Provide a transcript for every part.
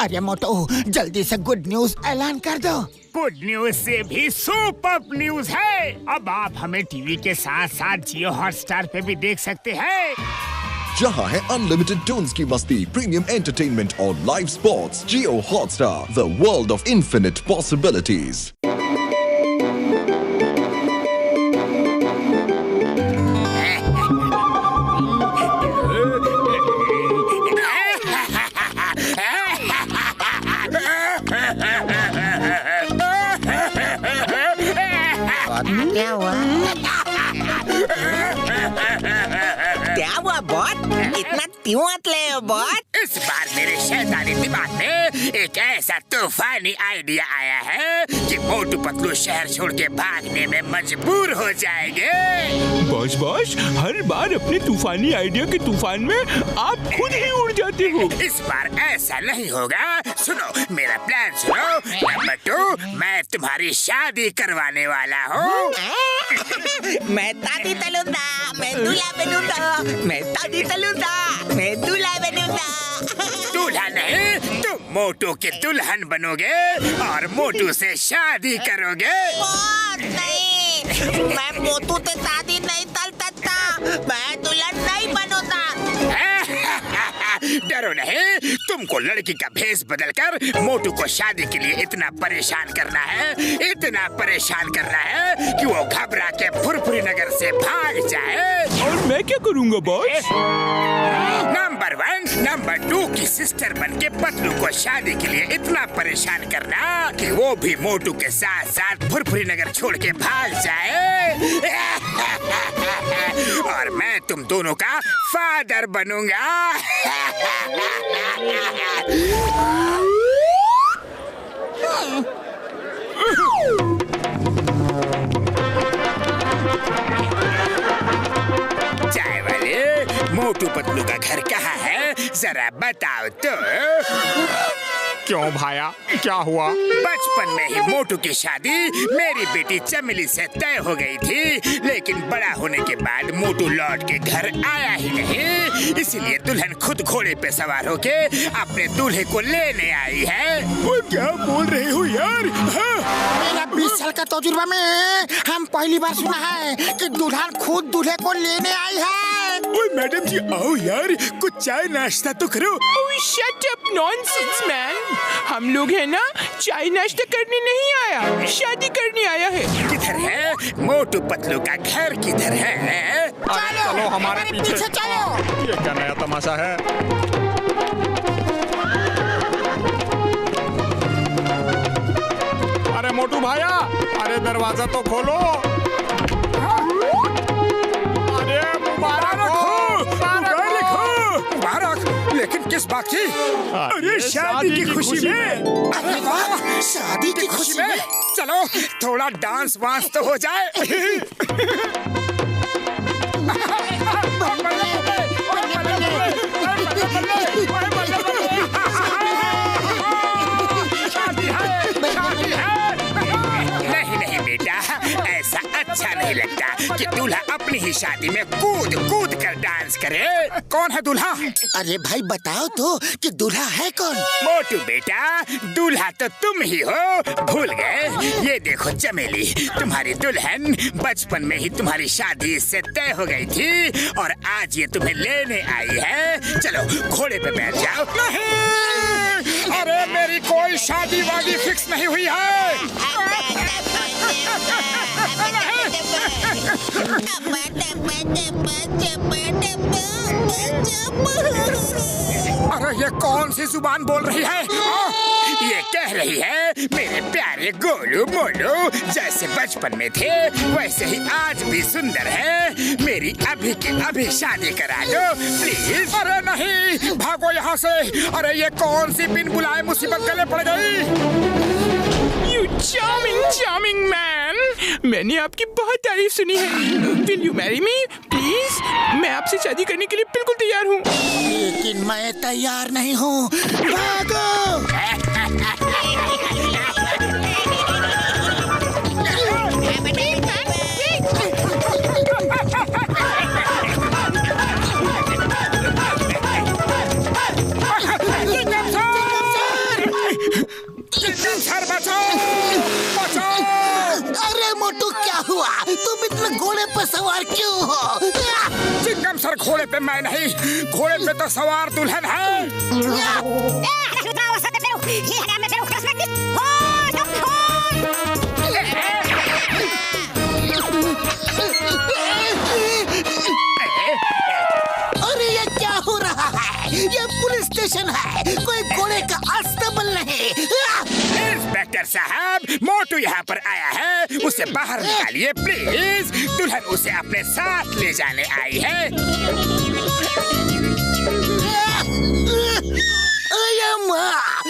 अरे मोटू, जल्दी से गुड न्यूज ऐलान कर दो। गुड न्यूज से भी सुपर न्यूज है। अब आप हमें टीवी के साथ साथ जियो हॉटस्टार पे भी देख सकते हैं, जहां है अनलिमिटेड टून्स की मस्ती, प्रीमियम एंटरटेनमेंट और live sports. Jio Hotstar, the world of infinite possibilities. क्या हुआ? क्या हुआ बॉट? इतना क्यों हंसले हो बॉट? इस बार मेरे शैतानी दिमाग में एक ऐसा तूफानी आइडिया आया है कि मोटू पतलू शहर छोड़ के भागने में मजबूर हो जाएंगे। बॉस, हर बार अपने तूफानी आइडिया के तूफान में आप खुद ही उड़ जाते हो। इस बार ऐसा नहीं होगा। सुनो मेरा प्लान सुनो। नंबर 2, मैं तुम्हारी शादी करवाने वाला हूँ। मैं शादी तलूंगा, मैं दूल्हा बनूंगा, मैं शादी तलूंगा, मैं दूल्हा बनूंगा। दूल्हा नहीं, तुम मोटू के दुल्हन बनोगे और मोटू से शादी करोगे। नहीं, मैं मोटू से शादी नहीं कर सकता, मैं दुल्हन नहीं बनूंगा। डरो नहीं, तुमको लड़की का भेष बदलकर मोटू को शादी के लिए इतना परेशान करना है कि वो घबरा के फुरफुरी नगर से भाग जाए। और मैं क्या करूँगा बॉस? नंबर 1, नंबर 2 की सिस्टर बन के पतलू को शादी के लिए इतना परेशान करना कि वो भी मोटू के साथ साथ फुरफुरी नगर छोड़ के भाग जाए। और मैं तुम दोनों का फादर बनूंगा। चाय वाले, मोटू पतलू का घर कहाँ है, जरा बताओ तो। क्यों भाया, क्या हुआ? बचपन में ही मोटू की शादी मेरी बेटी चमेली से तय हो गई थी, लेकिन बड़ा होने के बाद मोटू लौट के घर आया ही नहीं, इसलिए दुल्हन खुद घोड़े पे सवार होके अपने दूल्हे को लेने आई है। वो क्या बोल रहे हो यार? मेरा 20 साल का तजुर्बा में हम पहली बार सुना है कि दुल्हन खुद दूल्हे को लेने आई है। ओए मैडम जी, आओ यार, कुछ चाय नाश्ता तो करो। शट अप नॉनसेंस मैन, हम लोग है ना चाय नाश्ता करने नहीं आया, शादी करने आया है। किधर है मोटू पतलू का घर, किधर है? चलो हमारे पीछे चलो। ये क्या नया तमाशा है? अरे मोटू भाया, अरे दरवाजा तो खोलो। अरे मुबारक हो। मुबारक, लेकिन किस बात की? अरे शादी की खुशी में। अरे वाह, शादी की खुशी में। चलो थोड़ा डांस वांस तो हो जाए। नहीं बेटा, ऐसा अच्छा नहीं लगता कि दूल्हा अपनी ही शादी में कूद कूद कर डांस करे। कौन है दूल्हा? अरे भाई बताओ तो कि दूल्हा है कौन? मोटू बेटा, दूल्हा तो तुम ही हो, भूल गए? ये देखो चमेली, तुम्हारी दुल्हन। बचपन में ही तुम्हारी शादी इससे तय हो गई थी और आज ये तुम्हें लेने आई है। चलो घोड़े पे बैठ जाओ। नहीं, अरे मेरी कोई शादी वादी फिक्स नहीं हुई है। अरे ये कौन सी जुबान बोल रही है? ये कह रही है मेरे प्यारे गोलू मोलू जैसे बचपन में थे वैसे ही आज भी सुंदर है, मेरी अभी की अभी शादी करा दो प्लीज। अरे नहीं, भागो यहाँ से। अरे ये कौन सी बिन बुलाए मुसीबत गले पड़ गई। You charming man, मैंने आपकी बहुत तारीफ सुनी है। Will you marry me, please? मैं आपसे शादी करने के लिए बिल्कुल तैयार हूँ। लेकिन मैं तैयार नहीं हूँ। भागो! मोटू क्या हुआ? तुम इतने घोड़े पे सवार क्यों हो? चिंगम सर, घोड़े पे मैं नहीं, घोड़े पे तो सवार दुल्हन है। अरे ये क्या हो रहा है? ये पुलिस स्टेशन है, कोई घोड़े का अस्तबल नहीं। इंस्पेक्टर साहब, मोटू यहाँ पर आया है, उसे बाहर निकालिए प्लीज। दुल्हन उसे अपने साथ ले जाने आई है।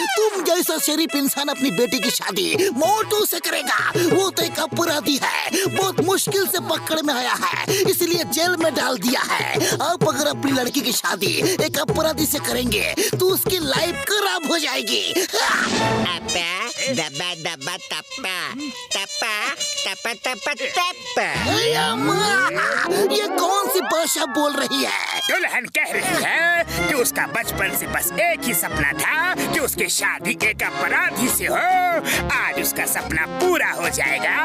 तुम जैसा शरीफ इंसान अपनी बेटी की शादी मोटू से करेगा? वो तो एक अपराधी है, बहुत मुश्किल से पकड़ में आया है, इसलिए जेल में डाल दिया है। आप अगर अपनी लड़की की शादी एक अपराधी से करेंगे तो उसकी लाइफ खराब हो जाएगी। दबा दबा टप्पा टप्पा टप्पा टप्पा टप्पा। ये कौन सी भाषा बोल रही है? दुल्हन कह रही है कि उसका बचपन से बस एक ही सपना था कि उसकी शादी एक अपराधी से हो। आज उसका सपना पूरा हो जाएगा।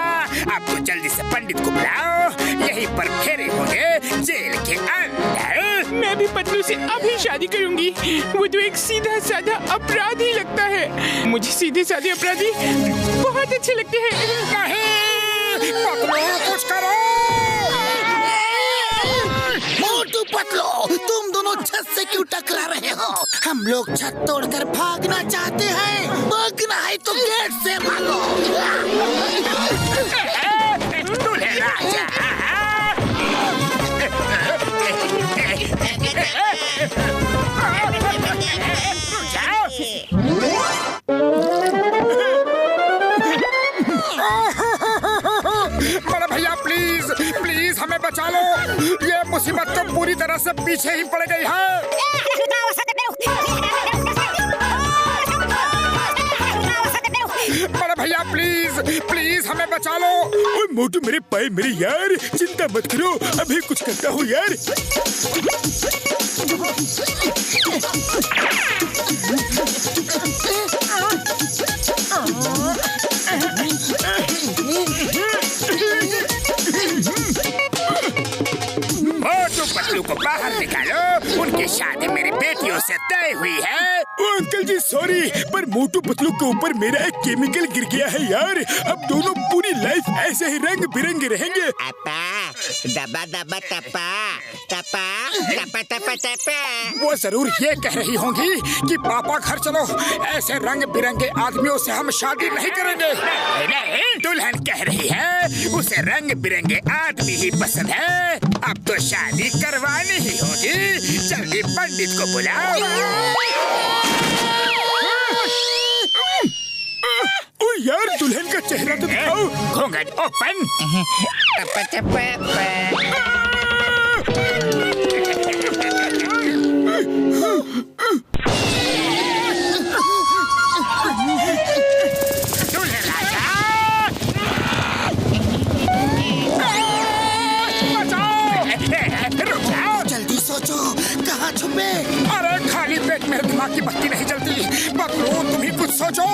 अब तो जल्दी से पंडित को बुलाओ, यहीं पर फेरे होंगे जेल के अंदर। मैं भी पतलू से अभी शादी करूंगी। वो तो एक सीधा साधा अपराधी लगता है। मुझे सीधे साधे अपराधी बहुत अच्छे लगते हैं। नहीं, पतलू कुछ करो। मोटू पतलू, तुम दोनों छत से क्यों टकरा रहे हो? हम लोग छत तोड़कर भागना चाहते हैं। भागना है तो गेट से भागो। दूल्हे राजा, बड़ा भैया प्लीज प्लीज हमें बचा लो। ये मुसीबत तो पूरी तरह से पीछे ही पड़ गई है। बड़ा भैया प्लीज प्लीज हमें बचा लो। ओए मोटू, मेरे पाए मेरे यार, चिंता मत करो, अभी कुछ करता हूँ यार। मोटू पतलू को बाहर निकालो, उनकी शादी मेरी बेटियों से तय हुई है। ओ अंकल जी सॉरी, पर मोटू पतलू के ऊपर मेरा एक केमिकल गिर गया है यार। अब दोनों पूरी लाइफ ऐसे ही रंग बिरंगे रहेंगे। दबा दबा टप्पा टप्पा टप्पा टप्पा टप्पा। वो जरूर ये कह रही होंगी कि पापा घर चलो, ऐसे रंग बिरंगे आदमियों से हम शादी नहीं करेंगे। नहीं, दुल्हन कह रही है उसे रंग बिरंगे आदमी ही पसंद है। अब तो शादी करवानी ही होगी। जल्दी पंडित को बुलाओ। ओ यार, दुल्हन का चेहरा तो दिखाओ। घूंघट ओपन। टप्पा टप्पा। दूल्हे राजा, रुक जाओ। जल्दी सोचो, कहाँ छुपे? अरे खाली पेट में दिमाग की बत्ती नहीं जलती। पतलू तुम ही कुछ सोचो।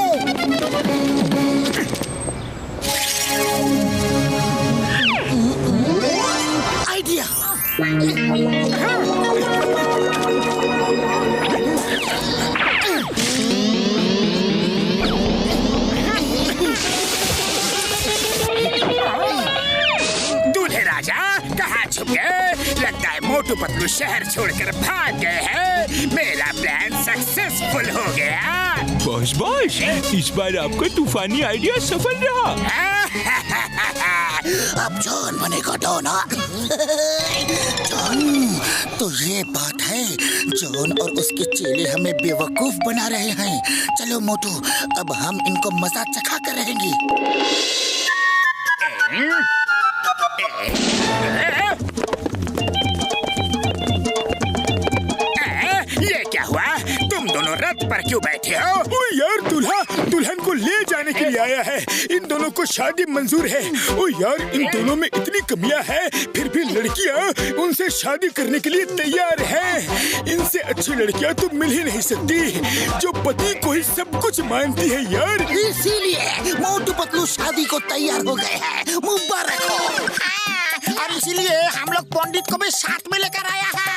आइडिया। दूल्हे राजा कहाँ छुप गए? लगता है मोटू पतलू शहर छोड़कर भाग गए हैं। मेरा प्लान सक्सेसफुल हो गया। बॉस बॉस, इस बार आपका तूफानी आइडिया सफल रहा। अब जॉन बनेगा डॉन। जॉन, तो ये बात है, जॉन और उसके चेले हमें बेवकूफ बना रहे हैं। चलो मोटू, अब हम इनको मजा चखा कर रहेंगे। ये क्या हुआ? तुम दोनों रथ पर क्यों बैठे हो? ओ यार, दूल्हा दुल्हन को ले जाने के लिए आया है। इन दोनों को शादी मंजूर है। ओ यार, इन दोनों में इतनी कमियां हैं, फिर भी लड़कियां उनसे शादी करने के लिए तैयार हैं। इनसे अच्छी लड़कियां तो मिल ही नहीं सकती, जो पति को ही सब कुछ मानती है यार। इसीलिए मोटू पतलू शादी को तैयार हो गए हैं। मुबारक हो। और इसीलिए हम लोग पंडित को भी साथ में लेकर आया है।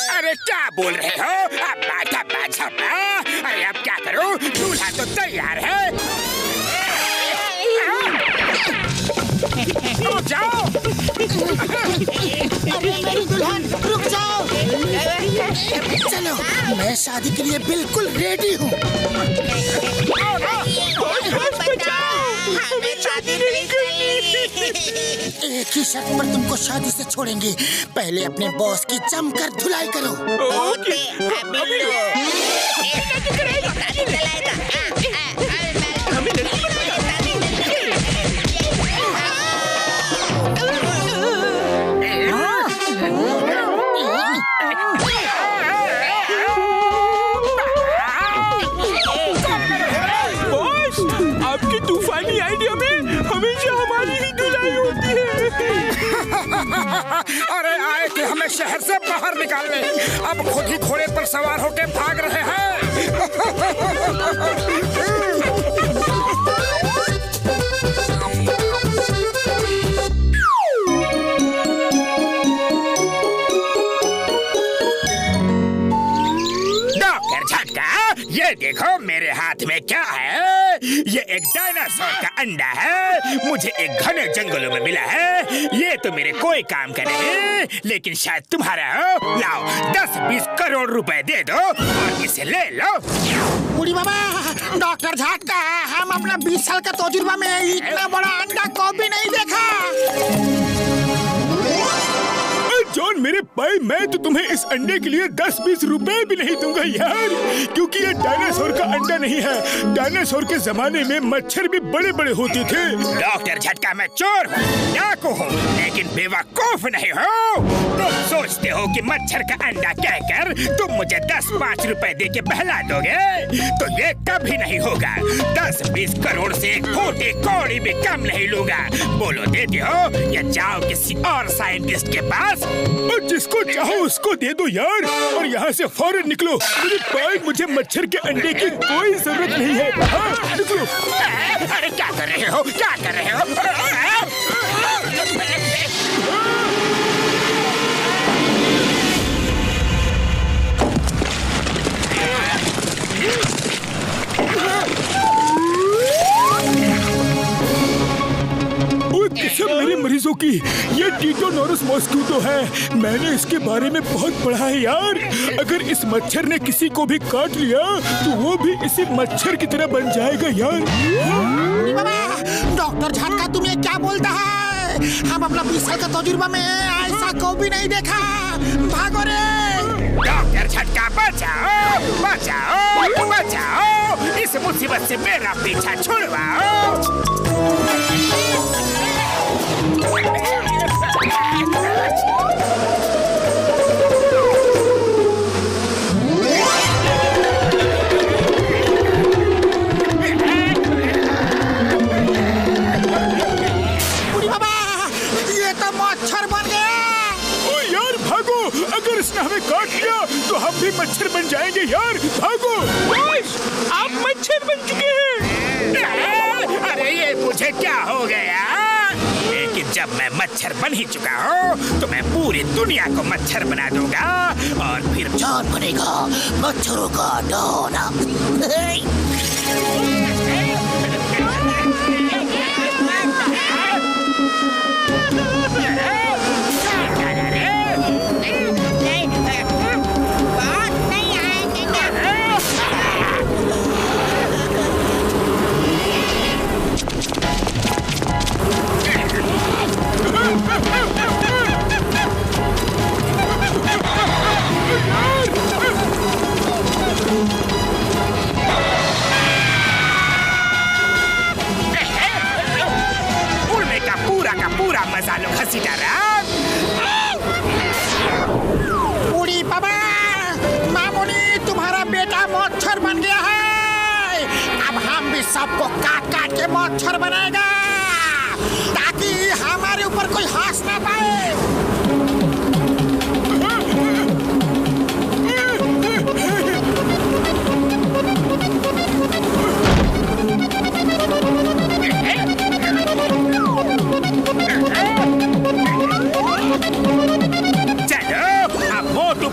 अरे क्या बोल रहे हो? अब्बा झब्बा झब्बा। अरे अब क्या करूं? दूल्हा तो तैयार है। रुक जाओ। अरे मेरी दुल्हन, रुक जाओ। चलो, मैं शादी के लिए बिल्कुल रेडी हूँ। एक ही शर्त पर तुमको शादी से छोड़ेंगे। पहले अपने बॉस की जमकर धुलाई करो। आपकी तूफानी आइडिया में हमेशा हमारी ही धुलाई होती है। अरे आए थे हमें शहर से बाहर निकालने, अब खुद ही घोड़े पर सवार होकर भाग रहे हैं। डॉक्टर झटका, ये देखो मेरे हाथ में क्या है। ये एक डायनासोर का अंडा है। मुझे एक घने जंगलों में मिला है। ये तो मेरे कोई काम का नहीं, लेकिन शायद तुम्हारा हो। लाओ 10-20 करोड़ रुपए दे दो और इसे ले लो। बुढ़ी बाबा, डॉक्टर झटका, हम अपना 20 साल का तजुर्बा में इतना बड़ा अंडा कभी नहीं देखा। जॉन मेरे भाई, मैं तो तुम्हें इस अंडे के लिए 10-20 रुपए भी नहीं दूंगा यार, क्योंकि ये डायनासोर का अंडा नहीं है। डायनासोर के जमाने में मच्छर भी बड़े बड़े होते थे। डॉक्टर झटका, मैं चोर हूँ, डाकू हूँ, लेकिन बेवकूफ नहीं हो। तुम सोचते हो कि मच्छर का अंडा कहकर तुम मुझे 10-5 रुपए दे के बहला दोगे, तो ये कभी नहीं होगा। 10-20 करोड़ से एक फूटी कौड़ी भी कम नहीं लूंगा। बोलो देते हो या जाओ किसी और साइंटिस्ट के पास? और जिसको चाहो उसको दे दो यार, और यहाँ से फौरन निकलो। मेरे भाई, मुझे मच्छर के अंडे की कोई जरूरत नहीं है। हाँ, निकलो। अरे क्या कर रहे हो? क्या कर रहे हो? सब मेरे मरीजों की ये टीटोनोरस मॉस्किटो है। मैंने इसके बारे में बहुत पढ़ा है यार। अगर इस मच्छर ने किसी को भी काट लिया तो वो भी इसी मच्छर की तरह बन जाएगा यार। डॉक्टर झटका, तुम्हें क्या बोलता है? हम अपना 20 साल का तजुर्बा में ऐसा कभी नहीं देखा। भागो रे डॉक्टर झटका, बचाओ बचाओ बचाओ, इस मुसीबत से मेरा पीछा छुड़वाओ। बुढ़ी बाबा, ये तो मच्छर बन गया। ओ यार भागो, अगर इसने हमें काट लिया तो हम भी मच्छर बन जाएंगे यार। भागो। आप मच्छर बन चुके हैं। अरे ये मुझे क्या हो गया? लेकिन जब मैं मच्छर बन ही चुका हूँ तो मैं पूरी दुनिया को मच्छर बना दूंगा और फिर जॉन बनेगा मच्छरों का डॉन। मच्छर बनाएगा ताकि हमारे ऊपर कोई हंस ना पाए।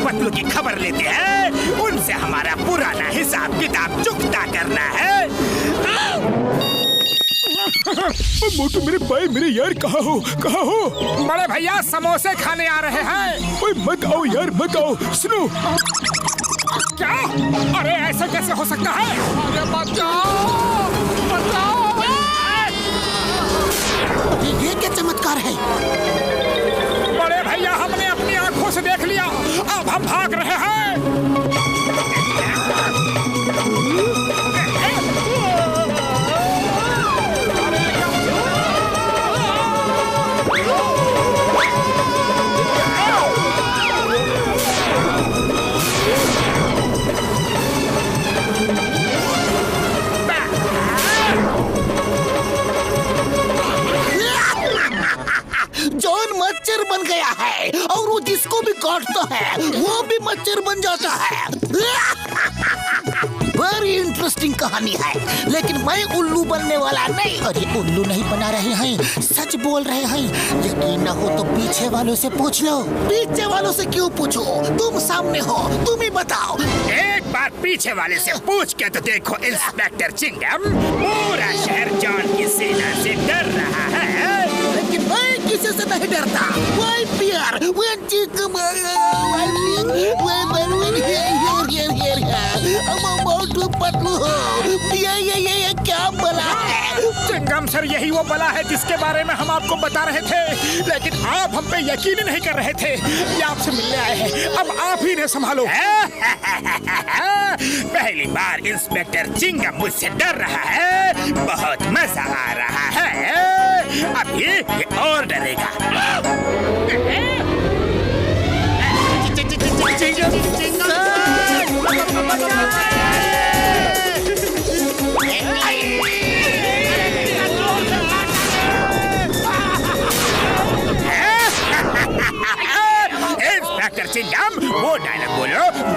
पतलू की खबर लेते हैं, उनसे हमारा पुराना हिसाब किताब चुकता करना है। मोटू मेरे भाई, मेरे यार कहाँ हो? बड़े भैया समोसे खाने आ रहे हैं। ओए मत आओ यार, मत आओ। सुनो। क्या? अरे ऐसा कैसे हो सकता है? अरे बचाओ! ये क्या चमत्कार है? बड़े भैया हमने अपनी आंखों से देख लिया, अब हम भाग रहे हैं। जॉन मच्छर बन गया है और वो जिसको भी काटता है वो भी मच्छर बन जाता है। बड़ी इंटरेस्टिंग कहानी है, लेकिन मैं उल्लू बनने वाला नहीं। अरे उल्लू नहीं बना रहे हैं, सच बोल रहे हैं। यकीन न हो तो पीछे वालों से पूछ लो। पीछे वालों से क्यों पूछो? तुम सामने हो, तुम ही बताओ। एक बार पीछे वाले से पूछ के तो देखो इंस्पेक्टर चिंगम, पूरा शहर जॉन की सेना से डर रहा है। लेकिन मैं किसी से नहीं डरता। वही प्यार, मोटू पतलू हो। ये क्या बला है? चिंगम सर, यही वो बला है जिसके बारे में हम आपको बता रहे थे, लेकिन आप हम पे यकीन ही नहीं कर रहे थे। ये आपसे मिलने आए हैं, अब आप ही ने संभालो। पहली बार इंस्पेक्टर चिंगम मुझसे डर रहा है, बहुत मजा आ रहा है। अब ये और डरेगा। इंस्पेक्टर चिंगम, वो डायलॉग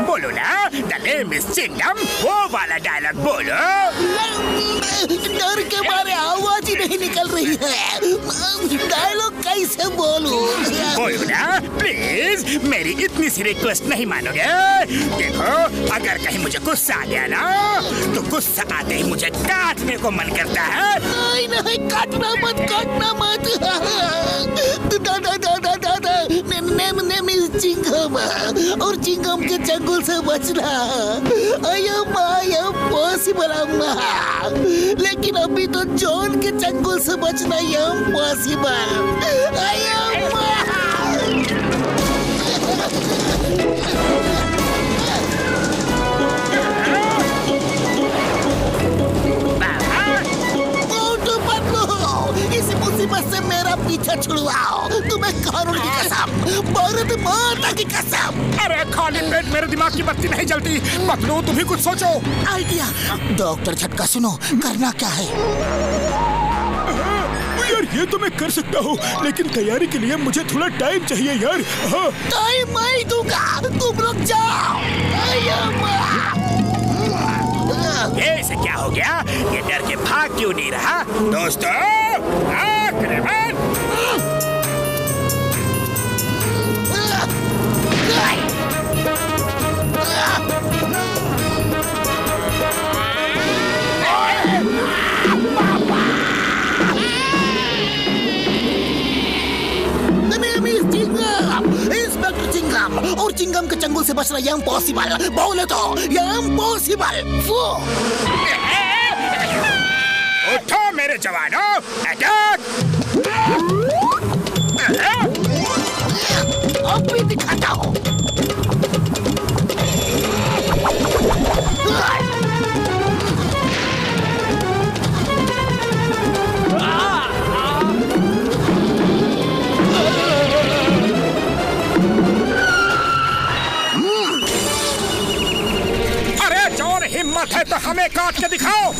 बोलो ना। द नेम इज चिंगम, वो वाला डायलॉग बोलो। डर के मारे आवाज ही नहीं निकल रही है। डायलॉग कैसे बोलूं? बोलो ना प्लीज, मेरी इतनी सी रिक्वेस्ट नहीं मानोगे? देखो, अगर कहीं मुझे गुस्सा आ गया ना, तो गुस्सा आते ही मुझे काटने को मन करता है। नहीं, काटना मत। नेम इज चिंगम, और चिंगम के चंगुल से बचना पॉसिबल अम्मा। लेकिन अभी तो जॉन के चंगुल से बचना इम्पॉसिबल। इस मुसीबत से मेरा पीछा छुड़वाओ। तुम्हें कानून की कसम, भारत माता की कसम। अरे खाली पेट मेरे दिमाग की बत्ती नहीं जलती। पतलू, तुम ही कुछ सोचो। आइडिया। डॉक्टर झटका सुनो, करना क्या है? यार ये तो मैं कर सकता हूँ, लेकिन तैयारी के लिए मुझे थोड़ा टाइम चाहिए यार। टाइम मैं दूंगा, तुम लोग जाओ। ये इसे क्या हो गया? ये डर के भाग क्यों नहीं रहा? दोस्तों, आक्रमण! इंस्पेक्टर चिंगम, और चिंगम के चंगुल से बचना इम्पॉसिबल। बोले तो इम्पॉसिबल। उठो मेरे जवानों, अटैक! अब भी दिखाता हूँ। हिम्मत है तो हमें काट के दिखाओ।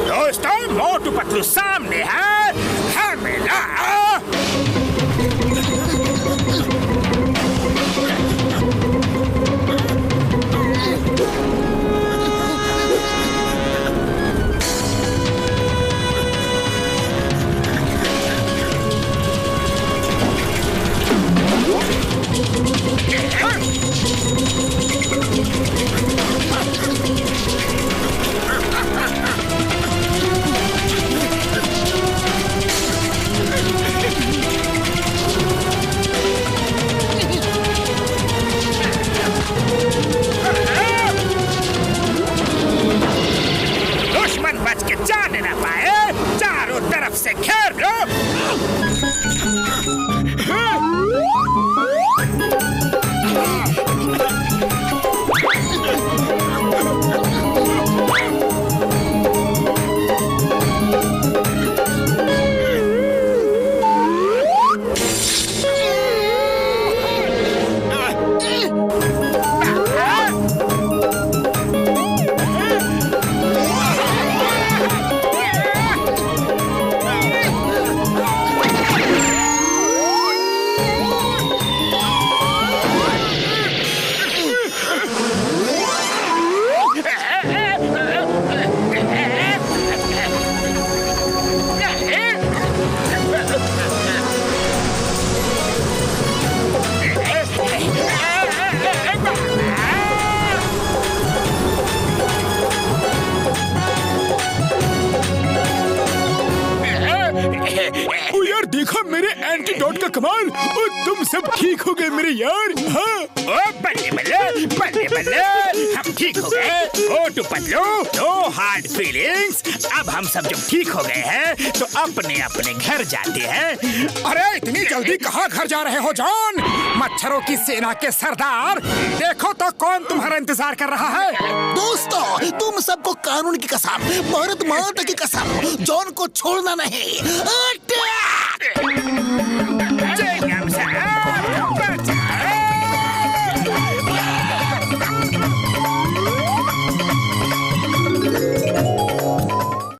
दोस्तों, मोटू पतलू सामने है, हमें ला। दुश्मन बच के जाने ना पाए, चारों तरफ से घेर लो। ओ यार, देखा मेरे एंटीडोट का कमाल। ओ तुम सब ठीक हो गए मेरे यार। हाँ, ओ बल्ले बल्ले बल्ले बल्ले, हम ठीक हो गए। Motu Patlu, no hard feelings. अब हम सब जब ठीक हो गए हैं तो अपने अपने घर जाते हैं। अरे इतनी जल्दी कहाँ घर जा रहे हो जॉन? मच्छरों की सेना के सरदार, देखो तो कौन तुम्हारा इंतजार कर रहा है। दोस्तों, तुम सबको कानून की कसम, भारत माता की कसम, जॉन को छोड़ना नहीं। अटैक!